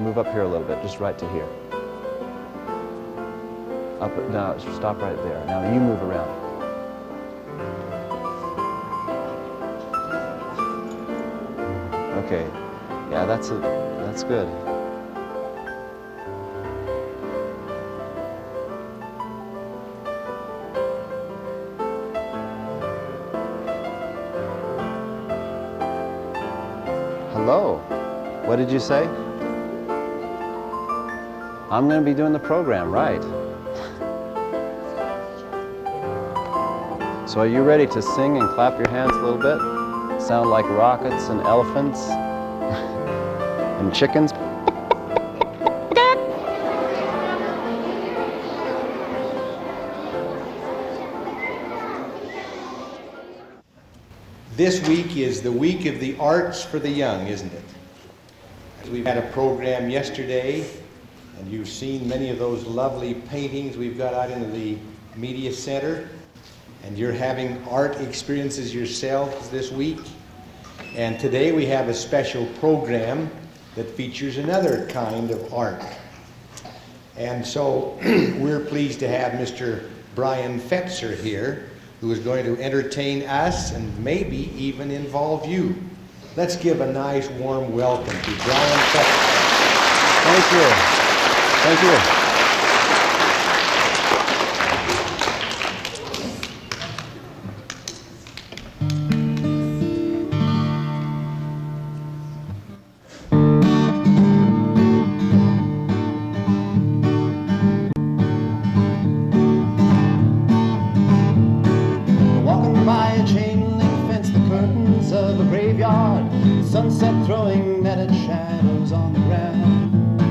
much. Move up here a little bit, just right to here. Up, now, stop right there. Now you move around. Okay. Yeah, that's good. Hello. What did you say? I'm going to be doing the program, right? So are you ready to sing and clap your hands a little bit? Sound like rockets and elephants and chickens? This week is the week of the arts for the young, isn't it? We've had a program yesterday, and you've seen many of those lovely paintings we've got out in the media center, and you're having art experiences yourselves this week. And today we have a special program that features another kind of art. And so we're pleased to have Mr. Brian Fetzer here, who is going to entertain us and maybe even involve you. Let's give a nice warm welcome to Brian Fetzer. Thank you. Thank you. Sunset throwing netted shadows on the ground.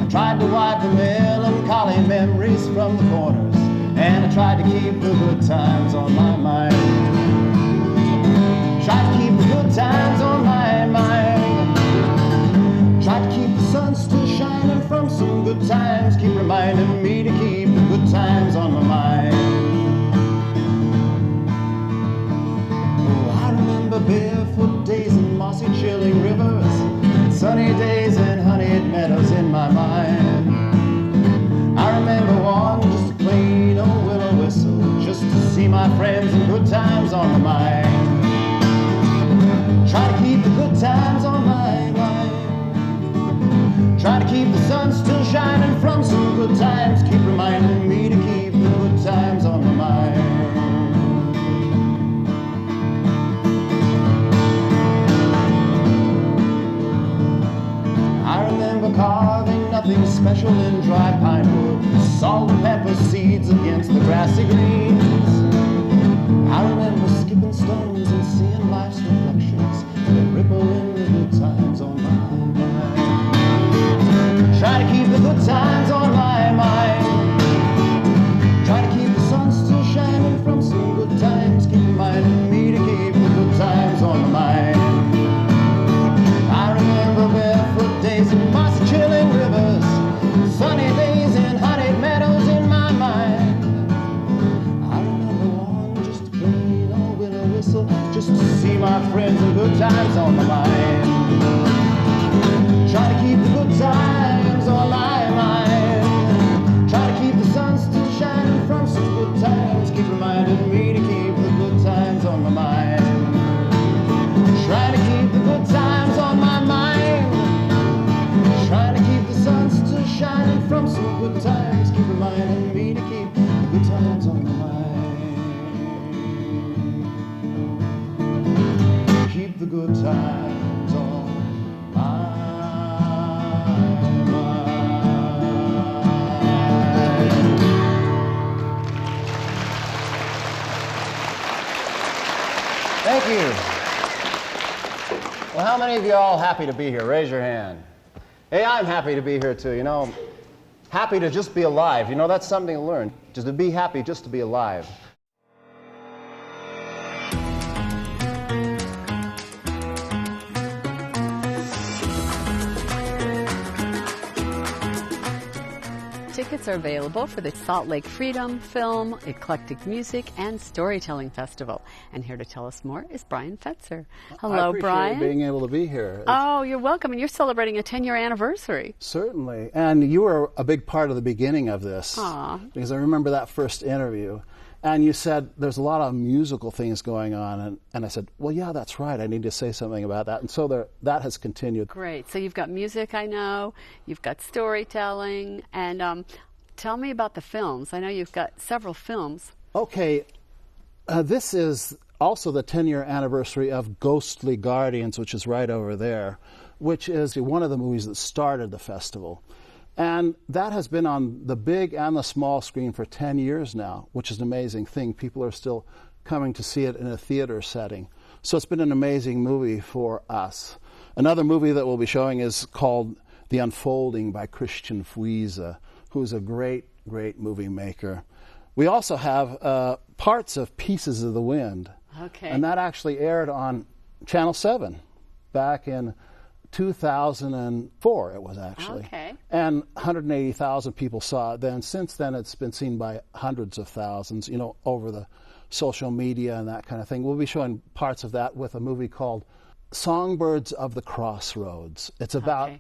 I tried to wipe the melancholy memories from the corners, and I tried to keep the good times on my mind. Tried to keep the good times on my mind. Tried to keep the sun still shining from some good times. Keep reminding me to keep the good times on my mind. Oh, I remember barefoot days and mossy chilling rivers, sunny days and honeyed meadows in my mind. I remember one just a plain old willow whistle, just to see my friends and good times on my mind. Try to keep the good times on my mind. Try to keep the sun still shining from some good times. Keep reminding me to keep the good times on my mind. Carving nothing special in dry pine wood, salt and pepper seeds against the grassy greens. I remember skipping stones and seeing life's reflections that ripple in the good times on my mind. Try to keep the good times on my mind. Try to keep the sun still shining from some good times. Keep reminding me to keep the good times on my mind. I remember barefoot days and mossy chilling rivers, sunny days and honeyed meadows in my mind. I remember one just a plain old willow whistle, just to see my friends and good times on my mind. Try to keep the good times on my mind. Try to keep the sun still shining from some good times. Keep reminding me to keep the good times on my mind. Try to keep the good times on my mind. Trying to keep the sun still shining from some good times. Keep reminding me to keep the good times on my mind. Keep the good times on my mind. Thank you. Well, how many of you are all happy to be here? Raise your hand. Hey, I'm happy to be here too, you know. Happy to just be alive. You know, that's something to learn. Just to be happy just to be alive. tickets are available for the Salt Lake Freedom Film, Eclectic Music, and Storytelling Festival. And here to tell us more is Brian Fetzer. Hello, I Brian. appreciate being able to be here. Oh, you're welcome. And you're celebrating a 10-year anniversary. Certainly. And you were a big part of the beginning of this. Aw. Because I remember that first interview. And you said there's a lot of musical things going on. And I said, well, yeah, that's right. I need to say something about that. And so that has continued. Great. So you've got music, I know. You've got storytelling. And tell me about the films. I know you've got several films. Okay. This is also the 10-year anniversary of Ghostly Guardians, which is right over there, which is one of the movies that started the festival. And that has been on the big and the small screen for 10 years now, which is an amazing thing. People are still coming to see it in a theater setting. So it's been an amazing movie for us. Another movie that we'll be showing is called The Unfolding by Christian Fwiese, who's a great, great movie maker. We also have parts of Pieces of the Wind. Okay. And that actually aired on Channel 7 back in 2004, it was actually. Okay. And 180,000 people saw it then. Since then, it's been seen by hundreds of thousands, over the social media and that kind of thing. We'll be showing parts of that with a movie called Songbirds of the Crossroads. It's about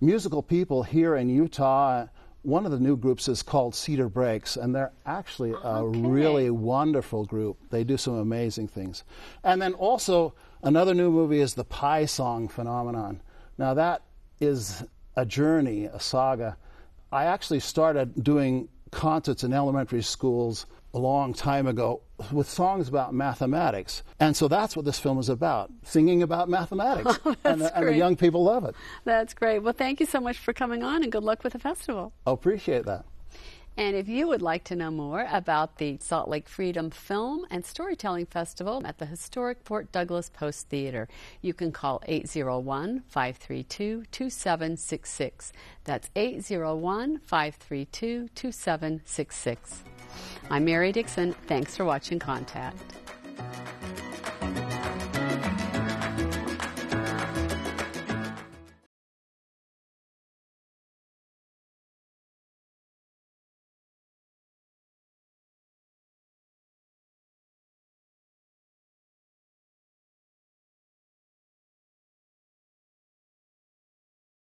musical people here in Utah. One of the new groups is called Cedar Breaks, and they're actually a really wonderful group. They do some amazing things. And then also, another new movie is The Pie Song Phenomenon. Now, that is a journey, a saga. I actually started doing concerts in elementary schools a long time ago with songs about mathematics. And so that's what this film is about, singing about mathematics. And the young people love it. That's great. Well, thank you so much for coming on, and good luck with the festival. I appreciate that. And if you would like to know more about the Salt Lake Freedom Film and Storytelling Festival at the historic Fort Douglas Post Theater, you can call 801-532-2766. That's 801-532-2766. I'm Mary Dixon. Thanks for watching Contact.